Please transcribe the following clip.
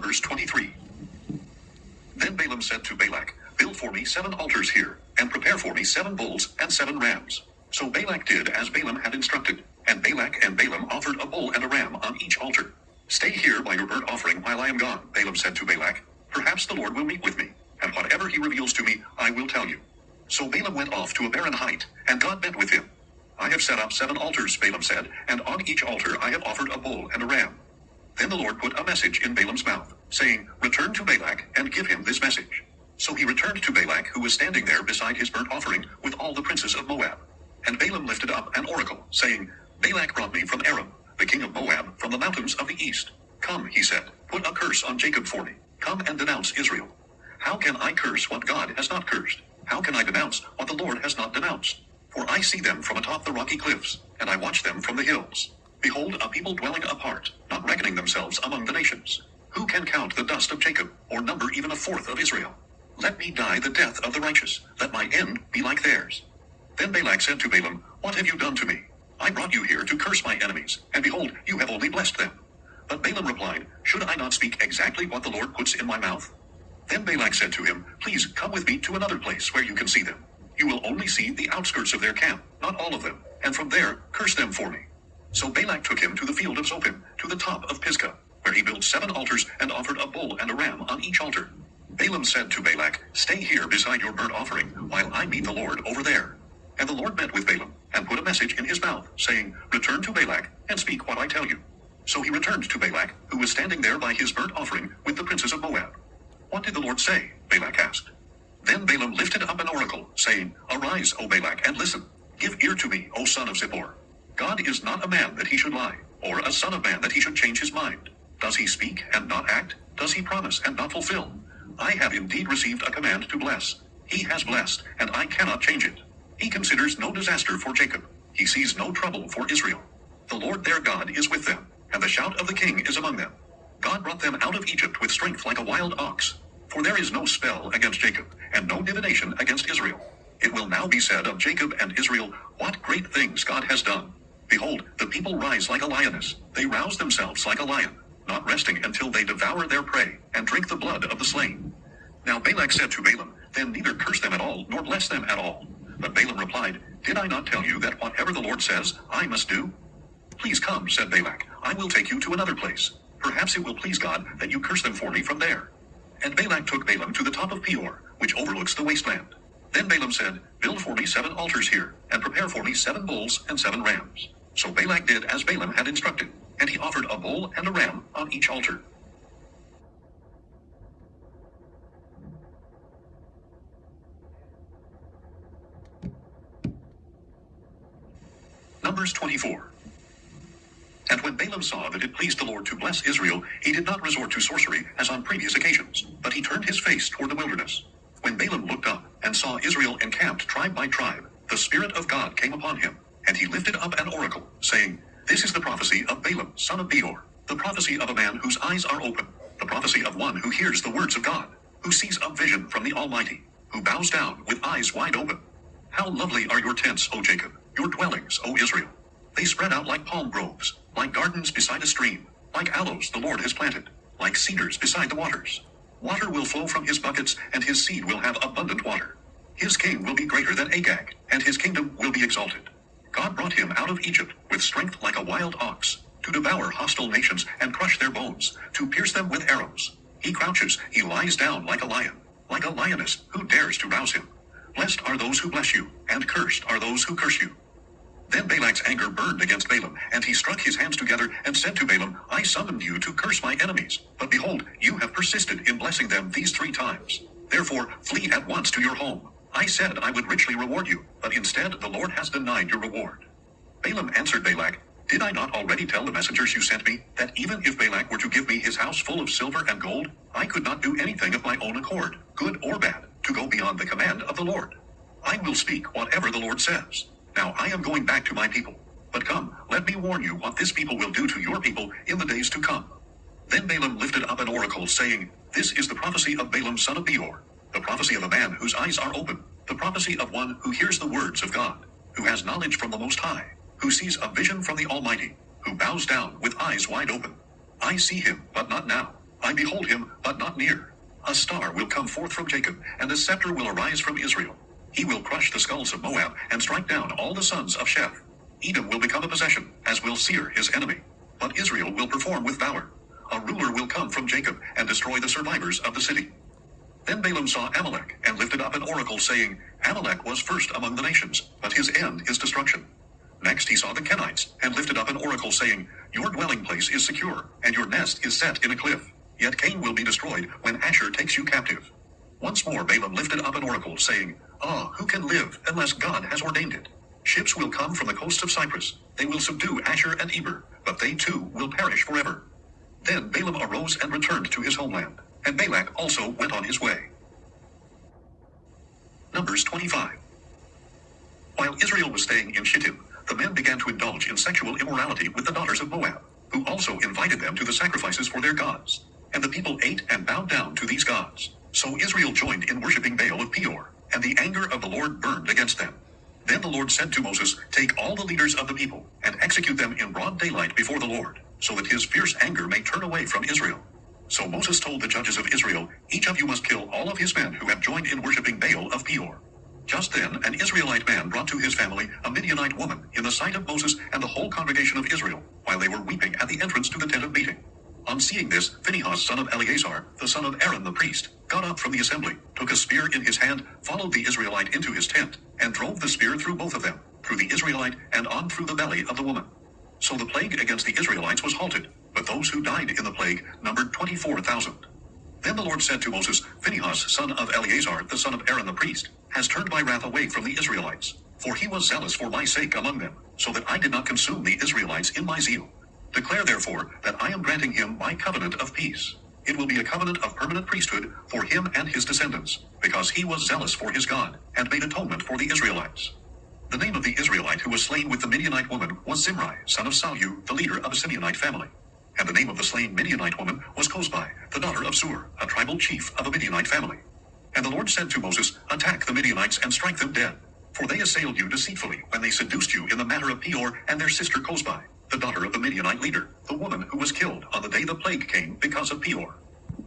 Numbers 23. Then Balaam said to Balak, "Build for me 7 altars here, and prepare for me 7 bulls and 7 rams." So Balak did as Balaam had instructed, and Balak and Balaam offered a bull and a ram on each altar. "Stay here by your burnt offering while I am gone," Balaam said to Balak. "Perhaps the Lord will meet with me, and whatever he reveals to me, I will tell you." So Balaam went off to a barren height, and God met with him. "I have set up 7 altars," Balaam said, "and on each altar I have offered a bull and a ram." Then the Lord put a message in Balaam's mouth, saying, "Return to Balak and give him this message." So he returned to Balak, who was standing there beside his burnt offering with all the princes of Moab. And Balaam lifted up an oracle, saying, "Balak brought me from Aram, the king of Moab, from the mountains of the east. Come," he said, "put a curse on Jacob for me. Come and denounce Israel. How can I curse what God has not cursed? How can I denounce what the Lord has not denounced? For I see them from atop the rocky cliffs, and I watch them from the hills. Behold, a people dwelling apart, not reckoning themselves among the nations. Who can count the dust of Jacob, or number even a fourth of Israel? Let me die the death of the righteous, let my end be like theirs." Then Balak said to Balaam, "What have you done to me? I brought you here to curse my enemies, and behold, you have only blessed them." But Balaam replied, "Should I not speak exactly what the Lord puts in my mouth?" Then Balak said to him, "Please come with me to another place where you can see them. You will only see the outskirts of their camp, not all of them, and from there curse them for me." So Balak took him to the field of Zophim, to the top of Pisgah, where he built 7 altars and offered a bull and a ram on each altar. Balaam said to Balak, "Stay here beside your burnt offering, while I meet the Lord over there." And the Lord met with Balaam, and put a message in his mouth, saying, "Return to Balak, and speak what I tell you." So he returned to Balak, who was standing there by his burnt offering with the princes of Moab. "What did the Lord say?" Balak asked. Then Balaam lifted up an oracle, saying, "Arise, O Balak, and listen. Give ear to me, O son of Zippor. God is not a man that he should lie, or a son of man that he should change his mind. Does he speak and not act? Does he promise and not fulfill? I have indeed received a command to bless. He has blessed, and I cannot change it. He considers no disaster for Jacob. He sees no trouble for Israel. The Lord their God is with them, and the shout of the king is among them. God brought them out of Egypt with strength like a wild ox. For there is no spell against Jacob, and no divination against Israel. It will now be said of Jacob and Israel, what great things God has done. Behold, the people rise like a lioness. They rouse themselves like a lion, not resting until they devour their prey, and drink the blood of the slain." Now Balak said to Balaam, "Then neither curse them at all, nor bless them at all." But Balaam replied, "Did I not tell you that whatever the Lord says, I must do?" "Please come," said Balak, "I will take you to another place. Perhaps it will please God that you curse them for me from there." And Balak took Balaam to the top of Peor, which overlooks the wasteland. Then Balaam said, "Build for me 7 altars here, and prepare for me 7 bulls and 7 rams." So Balak did as Balaam had instructed, and he offered a bull and a ram on each altar. Numbers 24. And when Balaam saw that it pleased the Lord to bless Israel, he did not resort to sorcery as on previous occasions, but he turned his face toward the wilderness. When Balaam looked up and saw Israel encamped tribe by tribe, the Spirit of God came upon him, and he lifted up an oracle, saying, "This is the prophecy of Balaam, son of Beor, the prophecy of a man whose eyes are open, the prophecy of one who hears the words of God, who sees a vision from the Almighty, who bows down with eyes wide open. How lovely are your tents, O Jacob, your dwellings, O Israel. They spread out like palm groves, like gardens beside a stream, like aloes the Lord has planted, like cedars beside the waters. Water will flow from his buckets, and his seed will have abundant water. His king will be greater than Agag, and his kingdom will be exalted. God brought him out of Egypt with strength like a wild ox, to devour hostile nations and crush their bones, to pierce them with arrows. He crouches, he lies down like a lion, like a lioness, who dares to rouse him? Blessed are those who bless you, and cursed are those who curse you." Then Balak's anger burned against Balaam, and he struck his hands together and said to Balaam, "I summoned you to curse my enemies, but behold, you have persisted in blessing them these 3 times. Therefore, flee at once to your home. I said I would richly reward you, but instead the Lord has denied your reward." Balaam answered Balak, "Did I not already tell the messengers you sent me, that even if Balak were to give me his house full of silver and gold, I could not do anything of my own accord, good or bad, to go beyond the command of the Lord? I will speak whatever the Lord says. Now I am going back to my people. But come, let me warn you what this people will do to your people in the days to come." Then Balaam lifted up an oracle, saying, "This is the prophecy of Balaam son of Beor, the prophecy of a man whose eyes are open, the prophecy of one who hears the words of God, who has knowledge from the Most High, who sees a vision from the Almighty, who bows down with eyes wide open. I see him, but not now. I behold him, but not near. A star will come forth from Jacob, and a scepter will arise from Israel. He will crush the skulls of Moab, and strike down all the sons of Sheph. Edom will become a possession, as will Seir his enemy. But Israel will perform with valor. A ruler will come from Jacob, and destroy the survivors of the city. Then Balaam saw Amalek, and lifted up an oracle, saying, Amalek was first among the nations, but his end is destruction. Next he saw the Kenites, and lifted up an oracle, saying, Your dwelling place is secure, and your nest is set in a cliff. Yet Cain will be destroyed when Asher takes you captive. Once more Balaam lifted up an oracle, saying, who can live unless God has ordained it? Ships will come from the coasts of Cyprus. They will subdue Asher and Eber, but they too will perish forever. Then Balaam arose and returned to his homeland, and Balak also went on his way. Numbers 25. While Israel was staying in Shittim, the men began to indulge in sexual immorality with the daughters of Moab, who also invited them to the sacrifices for their gods. And the people ate and bowed down to these gods. So Israel joined in worshipping Baal of Peor, and the anger of the Lord burned against them. Then the Lord said to Moses, Take all the leaders of the people, and execute them in broad daylight before the Lord, so that his fierce anger may turn away from Israel. So Moses told the judges of Israel, Each of you must kill all of his men who have joined in worshipping Baal of Peor. Just then an Israelite man brought to his family a Midianite woman in the sight of Moses and the whole congregation of Israel, while they were weeping at the entrance to the tent of meeting. On seeing this, Phinehas, son of Eleazar, the son of Aaron the priest, got up from the assembly, took a spear in his hand, followed the Israelite into his tent, and drove the spear through both of them, through the Israelite and on through the belly of the woman. So the plague against the Israelites was halted, but those who died in the plague numbered 24,000. Then the Lord said to Moses, Phinehas, son of Eleazar, the son of Aaron the priest, has turned my wrath away from the Israelites, for he was zealous for my sake among them, so that I did not consume the Israelites in my zeal. Declare therefore that I am granting him my covenant of peace. It will be a covenant of permanent priesthood for him and his descendants, because he was zealous for his God, and made atonement for the Israelites. The name of the Israelite who was slain with the Midianite woman was Zimri, son of Salu, the leader of a Simeonite family. And the name of the slain Midianite woman was Cozbi, the daughter of Zur, a tribal chief of a Midianite family. And the Lord said to Moses, Attack the Midianites and strike them dead, for they assailed you deceitfully when they seduced you in the matter of Peor and their sister Cozbi, the daughter of the Midianite leader, the woman who was killed on the day the plague came because of Peor.